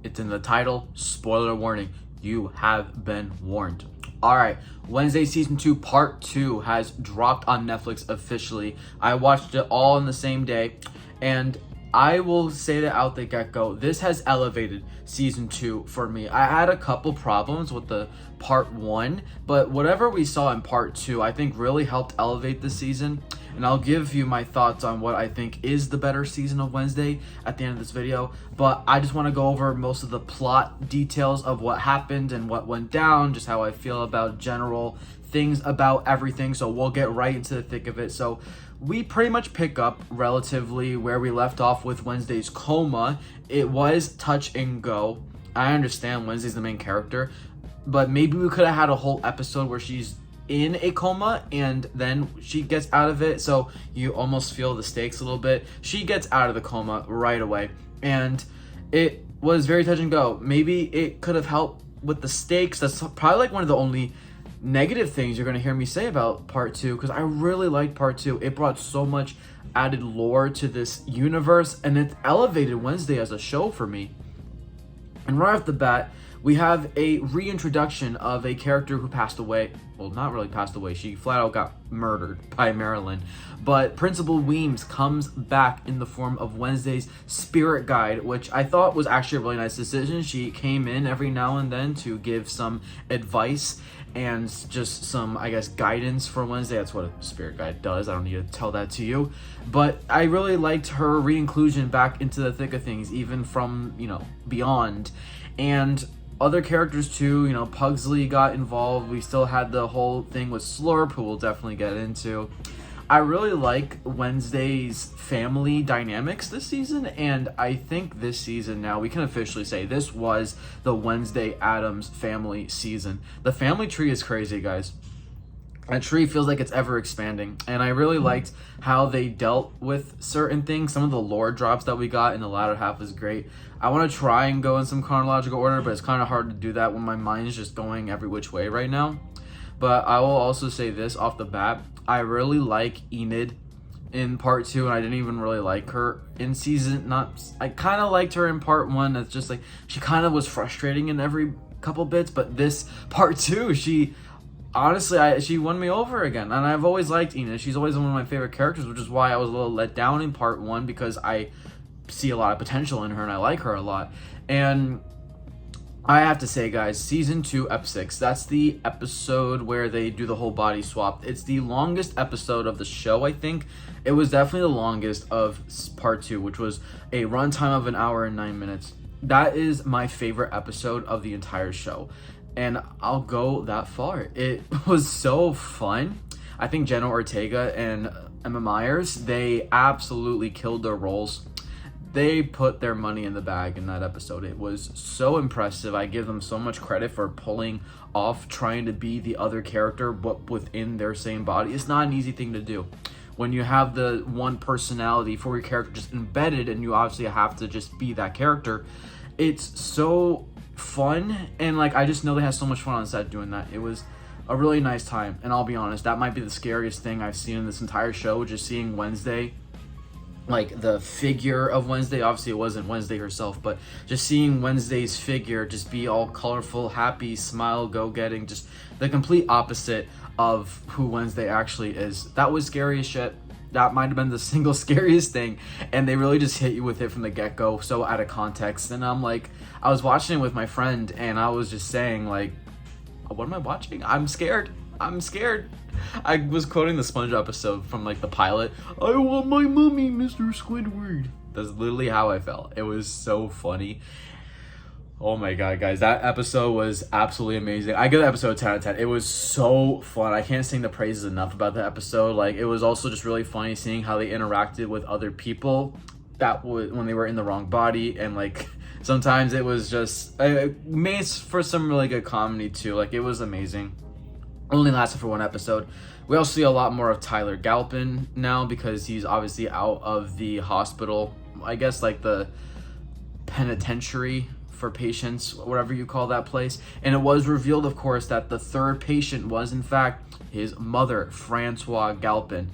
It's in the title. Spoiler warning. You have been warned. All right, Wednesday season 2 part 2 has dropped on Netflix officially. I watched it all in the same day, and I will say that out the get-go, this has elevated season 2 for me. I had a couple problems with the part 1, but whatever we saw in part 2, I think really helped elevate the season. And I'll give you my thoughts on what I think is the better season of Wednesday at the end of this video. But I just want to go over most of the plot details of what happened and what went down, just how I feel about general things about everything. So we'll get right into the thick of it. So we pretty much pick up relatively where we left off with Wednesday's coma. It was touch and go. I understand Wednesday's the main character, but maybe we could have had a whole episode where she's in a coma and then she gets out of it, so you almost feel the stakes a little bit. She gets out of the coma right away, and it was very touch and go. Maybe it could have helped with the stakes. That's probably like one of the only negative things you're going to hear me say about part 2, because I really liked part 2. It brought so much added lore to this universe, and it elevated Wednesday as a show for me. And right off the bat, we have a reintroduction of a character who passed away. Well, not really passed away. She flat out got murdered by Marilyn. But Principal Weems comes back in the form of Wednesday's spirit guide, which I thought was actually a really nice decision. She came in every now and then to give some advice and just some, I guess, guidance for Wednesday. That's what a spirit guide does. I don't need to tell that to you. But I really liked her re-inclusion back into the thick of things, even from, beyond. And other characters too, Pugsley got involved. We still had the whole thing with Slurp, who we'll definitely get into. I really like Wednesday's family dynamics this season, and I think this season now we can officially say this was the Wednesday Addams family season. The family tree is crazy, guys. That tree feels like it's ever expanding, and I really liked how they dealt with certain things. Some of the lore drops that we got in the latter half is great. I want to try and go in some chronological order, but it's kind of hard to do that when my mind is just going every which way right now. But I will also say this off the bat. I really like Enid in part 2, and I didn't even really like her in season. I kind of liked her in part 1. It's just like she kind of was frustrating in every couple bits, but this part 2, she won me over again. And I've always liked Enid. She's always one of my favorite characters, which is why I was a little let down in part 1, because I see a lot of potential in her and I like her a lot. And I have to say, guys, season 2 ep 6, that's the episode where they do the whole body swap. It's the longest episode of the show, I think. It was definitely the longest of part 2, which was a runtime of 1 hour and 9 minutes. That is my favorite episode of the entire show, and I'll go that far. It was so fun. I think Jenna Ortega and Emma Myers, they absolutely killed their roles. They put their money in the bag in that episode. It was so impressive. I give them so much credit for pulling off trying to be the other character, but within their same body. It's not an easy thing to do. When you have the one personality for your character just embedded, and you obviously have to just be that character, it's so fun. And I just know they had so much fun on set doing that. It was a really nice time. And I'll be honest, that might be the scariest thing I've seen in this entire show, just seeing Wednesday. The figure of Wednesday, obviously it wasn't Wednesday herself, but just seeing Wednesday's figure just be all colorful, happy, smile, go-getting, just the complete opposite of who Wednesday actually is. That was scary as shit. That might have been the single scariest thing, and they really just hit you with it from the get-go, so out of context. And I was watching it with my friend, and I was just saying, what am I watching? I'm scared. I was quoting the SpongeBob episode from the pilot. I want my mummy, Mr. Squidward. That's literally how I felt. It was so funny. Oh my god, guys, that episode was absolutely amazing. I give the episode 10 out of 10. It was so fun. I can't sing the praises enough about the episode. It was also just really funny seeing how they interacted with other people when they were in the wrong body, and sometimes it was just made for some really good comedy too. It was amazing. Only lasted for 1 episode. We also see a lot more of Tyler Galpin now, because he's obviously out of the hospital. I guess the penitentiary for patients, whatever you call that place. And it was revealed, of course, that the third patient was in fact his mother, Francois Galpin.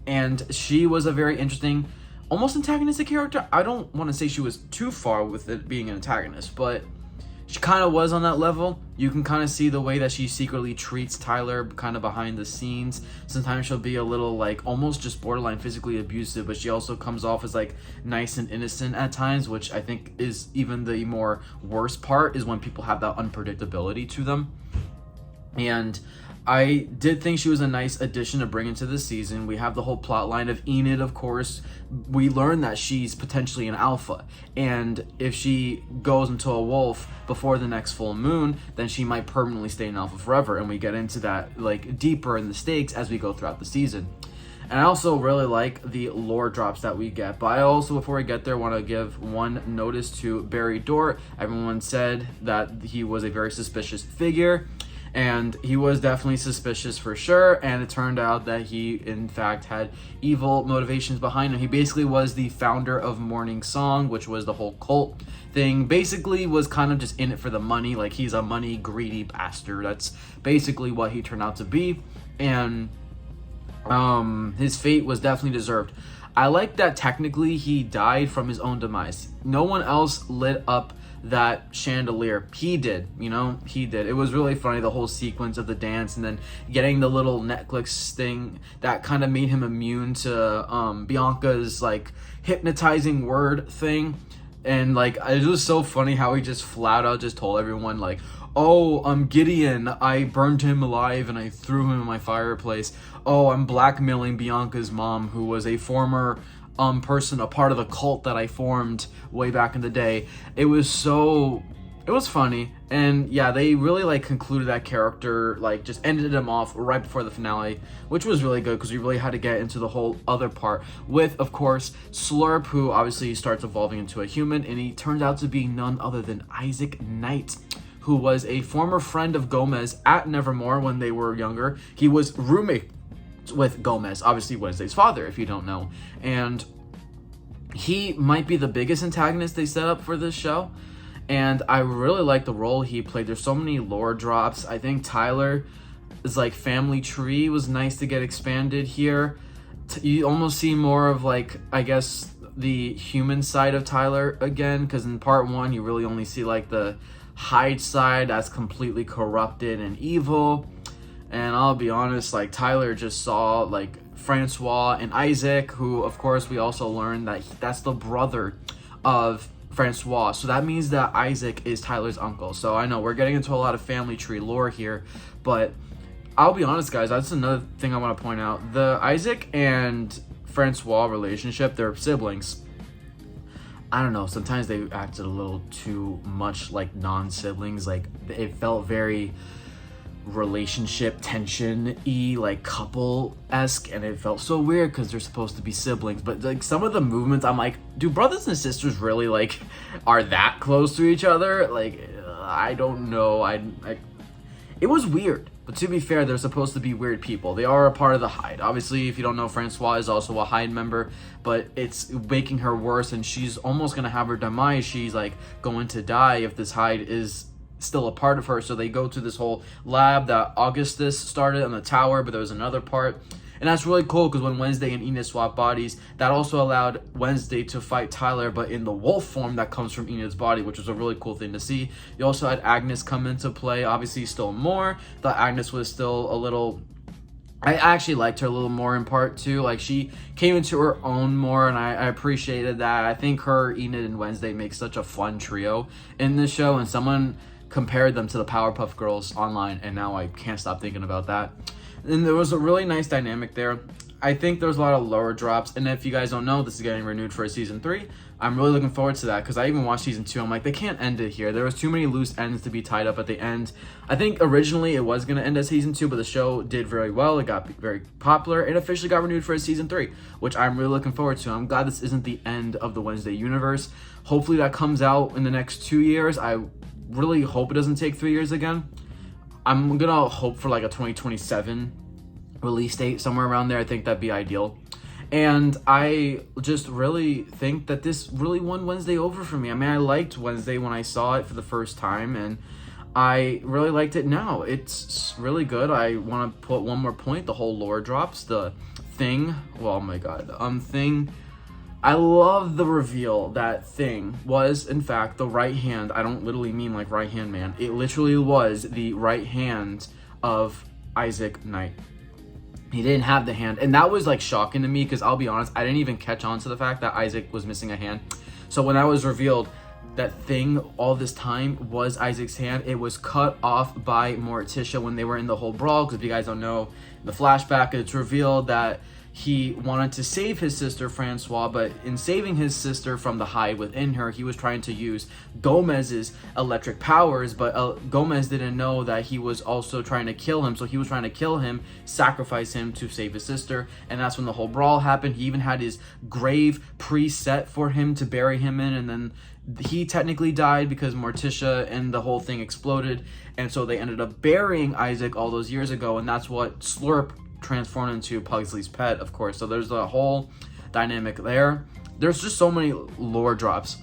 And she was a very interesting almost antagonistic character. I don't want to say she was too far with it being an antagonist, but she kind of was on that level. You can kind of see the way that she secretly treats Tyler kind of behind the scenes. Sometimes she'll be a little like almost just borderline physically abusive, but she also comes off as like nice and innocent at times, which I think is even the more worst part, is when people have that unpredictability to them. And I did think she was a nice addition to bring into the season. We have the whole plot line of Enid, of course. We learn that she's potentially an alpha, and if she goes into a wolf before the next full moon, then she might permanently stay an alpha forever, and we get into that like deeper in the stakes as we go throughout the season. And I also really like the lore drops that we get. But I also, before we get there, want to give one notice to Barry Dort. Everyone said that he was a very suspicious figure, and he was definitely suspicious for sure, and it turned out that he in fact had evil motivations behind him. He basically was the founder of Morning Song, which was the whole cult thing. Basically was kind of just in it for the money. Like, he's a money greedy bastard. That's basically what he turned out to be, and his fate was definitely deserved. I like that technically he died from his own demise. No one else lit up that chandelier. He did, he did. It was really funny, the whole sequence of the dance and then getting the little Netflix thing that kind of made him immune to Bianca's like hypnotizing word thing. And like, it was so funny how he just flat out just told everyone like, oh, I'm Gideon, I burned him alive and I threw him in my fireplace. Oh, I'm blackmailing Bianca's mom, who was a former person, a part of the cult that I formed way back in the day. It was funny, and yeah, they really like concluded that character, like just ended him off right before the finale, which was really good because we really had to get into the whole other part with, of course, Slurp, who obviously starts evolving into a human, and he turns out to be none other than Isaac Knight, who was a former friend of Gomez at Nevermore when they were younger. He was roommate with Gomez, obviously Wednesday's father, if you don't know. And he might be the biggest antagonist they set up for this show. And I really like the role he played. There's so many lore drops. I think Tyler is like family tree was nice to get expanded here. You almost see more of like, I guess, the human side of Tyler again, because in part one you really only see like the Hyde side that's completely corrupted and evil. And I'll be honest, like Tyler just saw like Francois and Isaac, who of course we also learned that that's the brother of Francois. So that means that Isaac is Tyler's uncle. So I know we're getting into a lot of family tree lore here, but I'll be honest, guys, that's another thing I want to point out. The Isaac and Francois relationship, they're siblings. I don't know, sometimes they acted a little too much like non-siblings. Like, it felt very relationship tension-y, like couple-esque, and it felt so weird because they're supposed to be siblings. But like some of the movements, I'm like, do brothers and sisters really like are that close to each other? Like, I don't know. It was weird. But to be fair, they're supposed to be weird people. They are a part of the Hyde. Obviously, if you don't know, Francois is also a Hyde member, but it's making her worse, and she's almost gonna have her demise. She's like going to die if this Hyde is still a part of her. So they go to this whole lab that Augustus started on the tower, but there was another part. And that's really cool because when Wednesday and Enid swap bodies, that also allowed Wednesday to fight Tyler, but in the wolf form that comes from Enid's body, which was a really cool thing to see. You also had Agnes come into play, obviously still more. Thought Agnes was still a little... I actually liked her a little more in part two. Like, she came into her own more, and I appreciated that. I think her, Enid, and Wednesday make such a fun trio in this show, and someone compared them to the Powerpuff Girls online, and now I can't stop thinking about that. And there was a really nice dynamic there. I think there's a lot of lower drops, and if you guys don't know, this is getting renewed for a season 3. I'm really looking forward to that because I even watched season 2. I'm like, they can't end it here. There was too many loose ends to be tied up at the end. I think originally it was going to end at season 2, but the show did very well. It got very popular and officially got renewed for a season 3, which I'm really looking forward to. I'm glad this isn't the end of the Wednesday universe. Hopefully that comes out in the next 2 years. I really hope it doesn't take 3 years again. I'm gonna hope for like a 2027 release date, somewhere around there. I think that'd be ideal. And I just really think that this really won Wednesday over for me. I mean, I liked Wednesday when I saw it for the first time, and I really liked it now. It's really good. I want to put one more point. The whole lore drops, the Thing, well, oh my god, Thing I love the reveal that Thing was, in fact, the right hand. I don't literally mean like right hand man. It literally was the right hand of Isaac Knight. He didn't have the hand. And that was like shocking to me because I'll be honest, I didn't even catch on to the fact that Isaac was missing a hand. So when that was revealed, that Thing all this time was Isaac's hand, it was cut off by Morticia when they were in the whole brawl. Because if you guys don't know, in the flashback, it's revealed that he wanted to save his sister Francois, but in saving his sister from the Hive within her, he was trying to use Gomez's electric powers, but Gomez didn't know that he was also trying to kill him, so he was trying to kill him, sacrifice him to save his sister, and that's when the whole brawl happened. He even had his grave preset for him to bury him in, and then he technically died because Morticia and the whole thing exploded, and so they ended up burying Isaac all those years ago, and that's what Slurp transformed into Pugsley's pet, of course. So there's a whole dynamic there. There's just so many lore drops,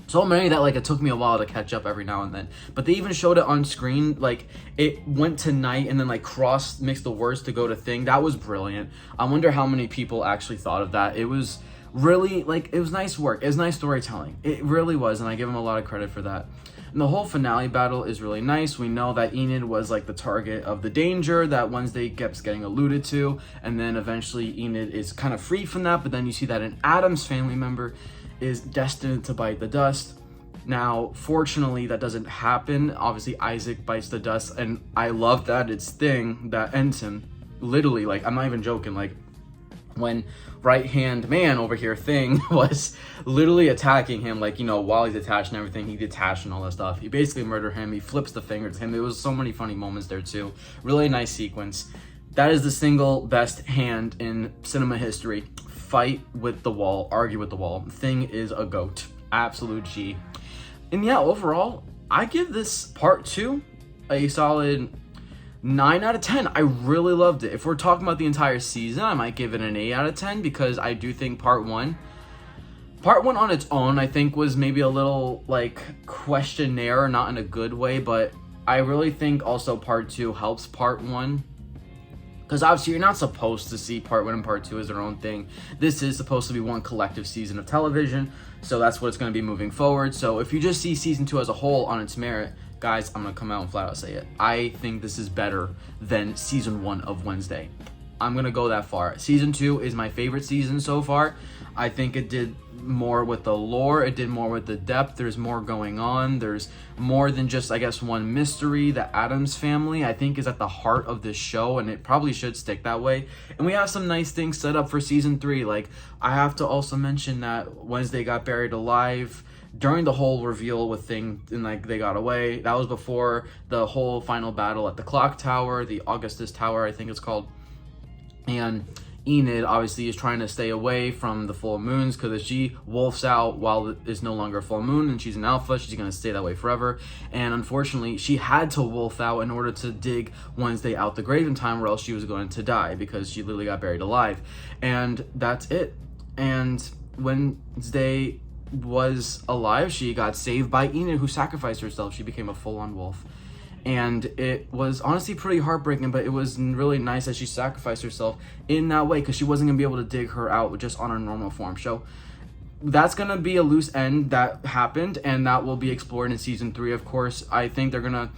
so many that like it took me a while to catch up every now and then. But they even showed it on screen, like it went to Night and then like cross mixed the words to go to Thing. That was brilliant. I wonder how many people actually thought of that. It was really like, it was nice work. It was nice storytelling. It really was, and I give him a lot of credit for that. And the whole finale battle is really nice. We know that Enid was like the target of the danger that Wednesday kept getting alluded to, and then eventually Enid is kind of free from that, but then you see that an Addams family member is destined to bite the dust. Now, fortunately, that doesn't happen. Obviously, Isaac bites the dust, and I love that it's Thing that ends him. Literally, like, I'm not even joking, like, when right hand man over here Thing was literally attacking him, like, you know, while he's attached and everything, he detached and all that stuff, he basically murdered him. He flips the finger to him. There was so many funny moments there too. Really nice sequence. That is the single best hand in cinema history. Fight with the wall, argue with the wall. Thing is a goat, absolute G. And yeah, overall I give this part 2 a solid 9 out of 10. I really loved it. If we're talking about the entire season, I might give it an 8 out of 10 because I do think part one on its own, I think, was maybe a little like questionnaire, not in a good way, but I really think also part 2 helps part 1. Because obviously you're not supposed to see part 1 and part 2 as their own thing. This is supposed to be one collective season of television, so that's what it's going to be moving forward. So if you just see season 2 as a whole on its merit, guys, I'm gonna come out and flat out say it. I think this is better than season 1 of Wednesday. I'm gonna go that far. Season 2 is my favorite season so far. I think it did more with the lore, it did more with the depth, there's more going on, there's more than just, I guess, one mystery. The Addams family, I think, is at the heart of this show, and it probably should stick that way. And we have some nice things set up for season 3. Like, I have to also mention that Wednesday got buried alive during the whole reveal with Thing, and like they got away. That was before the whole final battle at the clock tower, the Augustus Tower, I think it's called. And Enid obviously is trying to stay away from the full moons because if she wolfs out while it's no longer a full moon and she's an alpha, she's going to stay that way forever. And unfortunately, she had to wolf out in order to dig Wednesday out the grave in time, or else she was going to die because she literally got buried alive. And that's it. And Wednesday was alive, she got saved by Enid, who sacrificed herself. She became a full-on wolf, and it was honestly pretty heartbreaking, but it was really nice that she sacrificed herself in that way because she wasn't gonna be able to dig her out just on her normal form. So that's gonna be a loose end that happened, and that will be explored in season 3. Of course, I think they're gonna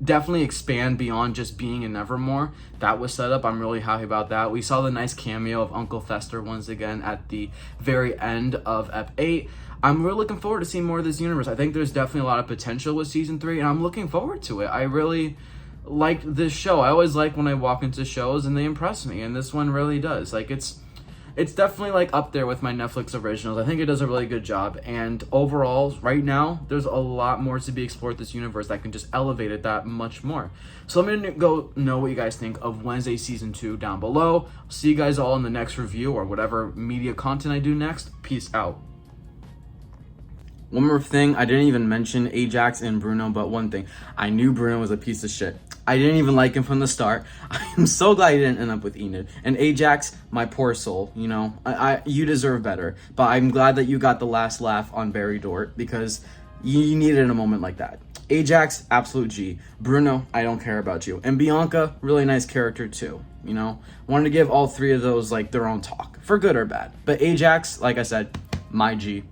definitely expand beyond just being in Nevermore. That was set up. I'm really happy about that. We saw the nice cameo of Uncle Fester once again at the very end of Ep 8. I'm really looking forward to seeing more of this universe. I think there's definitely a lot of potential with season 3, and I'm looking forward to it. I really like this show. I always like when I walk into shows and they impress me, and this one really does. Like, it's definitely like up there with my Netflix originals. I think it does a really good job, and overall, right now, there's a lot more to be explored this universe that can just elevate it that much more. So let me go know what you guys think of Wednesday season 2 down below. See you guys all in the next review or whatever media content I do next. Peace out. One more thing, I didn't even mention Ajax and Bruno, but one thing, I knew Bruno was a piece of shit. I didn't even like him from the start. I'm so glad he didn't end up with Enid. And Ajax, my poor soul, you know, you deserve better. But I'm glad that you got the last laugh on Barry Dort because you needed a moment like that. Ajax, absolute G. Bruno, I don't care about you. And Bianca, really nice character too. You know, wanted to give all three of those like their own talk, for good or bad. But Ajax, like I said, my G.